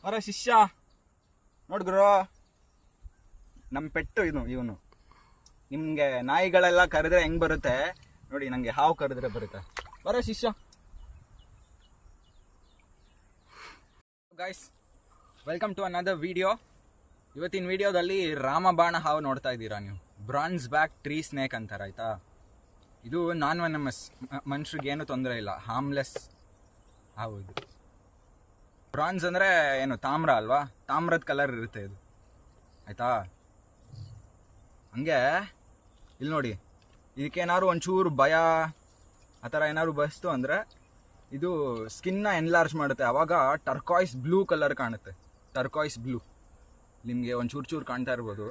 ಬರೋ ಶಿಷ್ಯ ನೋಡ್ಗುರು, ನಮ್ಮ ಪೆಟ್ಟು ಇವನು. ನಿಮ್ಗೆ ನಾಯಿಗಳೆಲ್ಲ ಕರೆದ್ರೆ ಹೆಂಗ್ ಬರುತ್ತೆ ನೋಡಿ, ನಂಗೆ ಹಾವು ಕರೆದ್ರೆ ಬರುತ್ತೆ. ಬರೋ ಶಿಷ್ಯ. Guys, welcome to another video. ಇವತ್ತಿನ ವಿಡಿಯೋದಲ್ಲಿ ರಾಮಬಾಣ ಹಾವು ನೋಡ್ತಾ ಇದ್ದೀರಾ ನೀವು. ಬ್ರಾನ್ಸ್ ಬ್ಯಾಕ್ ಟ್ರೀ ಸ್ನೇಕ್ ಅಂತಾರೆ, ಆಯ್ತಾ. ಇದು ನಾನ್ ವೆನಮಸ್, ಮನುಷ್ಯರಿಗೆ ಏನು ತೊಂದರೆ ಇಲ್ಲ, ಹಾರ್ಮ್ಲೆಸ್ ಹಾವು ಇದು. ಬ್ರಾನ್ಸ್ ಅಂದರೆ ಏನು, ತಾಮ್ರ ಅಲ್ವಾ, ತಾಮ್ರದ ಕಲರ್ ಇರುತ್ತೆ ಇದು, ಆಯ್ತಾ. ಹಂಗೆ ಇಲ್ಲಿ ನೋಡಿ, ಇದಕ್ಕೇನಾದ್ರು ಒಂಚೂರು ಭಯ ಆ ಥರ ಏನಾದ್ರು ಬಸ್ತು ಅಂದರೆ ಇದು ಸ್ಕಿನ್ನ ಎನ್ಲಾರ್ಜ್ ಮಾಡುತ್ತೆ. ಆವಾಗ ಟರ್ಕಾಯ್ಸ್ ಬ್ಲೂ ಕಲರ್ ಕಾಣುತ್ತೆ. ಟರ್ಕಾಯ್ಸ್ ಬ್ಲೂ ನಿಮಗೆ ಒಂದು ಚೂರು ಕಾಣ್ತಾ ಇರ್ಬೋದು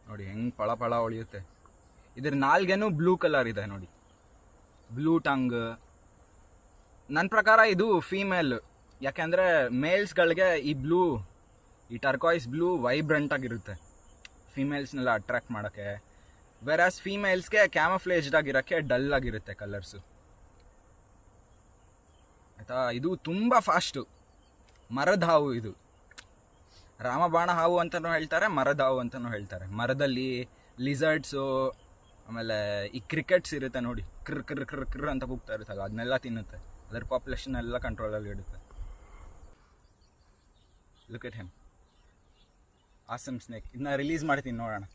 ನೋಡಿ, ಹೆಂಗೆ ಪಳ ಪಳ ಹೊಳೆಯುತ್ತೆ. ಇದ್ರ ನಾಲ್ಗೆನೂ ಬ್ಲೂ ಕಲರ್ ಇದೆ ನೋಡಿ, ಬ್ಲೂ ಟಂಗ್. ನನ್ನ ಪ್ರಕಾರ ಇದು ಫೀಮೇಲ್, ಯಾಕೆಂದರೆ ಮೇಲ್ಸ್ಗಳಿಗೆ ಈ ಟರ್ಕಾಯ್ಸ್ ಬ್ಲೂ ವೈಬ್ರೆಂಟ್ ಆಗಿರುತ್ತೆ, ಫೀಮೇಲ್ಸ್ನೆಲ್ಲ ಅಟ್ರಾಕ್ಟ್ ಮಾಡೋಕ್ಕೆ. ವೆರಾಸ್ ಫೀಮೇಲ್ಸ್ಗೆ ಕ್ಯಾಮಫ್ಲೇಜ್ಡ್ ಆಗಿರೋಕ್ಕೆ ಡಲ್ ಆಗಿರುತ್ತೆ ಕಲರ್ಸು, ಆಯಿತಾ. ಇದು ತುಂಬ ಫಾಸ್ಟು, ಮರದ ಹಾವು ಇದು. ರಾಮಬಾಣ ಹಾವು ಅಂತಲೂ ಹೇಳ್ತಾರೆ, ಮರದ ಹಾವು ಅಂತಲೂ ಹೇಳ್ತಾರೆ. ಮರದಲ್ಲಿ ಲಿಸರ್ಡ್ಸು, ಆಮೇಲೆ ಈ ಕ್ರಿಕೆಟ್ಸ್ ಇರುತ್ತೆ ನೋಡಿ, ಕ್ರ್ ಕ್ರ್ ಕ್ರ್ ಕ್ರ್ ಅಂತ ಕೂಗ್ತಾ ಇರುತ್ತಲ್ಲ, ಅದನ್ನೆಲ್ಲ ತಿನ್ನುತ್ತೆ. ಅದರ ಪಾಪ್ಯುಲೇಷನ್ ಎಲ್ಲ ಕಂಟ್ರೋಲಲ್ಲಿ ಇಡುತ್ತೆ. Look at him, awesome snake. ಇದನ್ನ ರಿಲೀಸ್ ಮಾಡ್ತೀನಿ, ನೋಡೋಣ.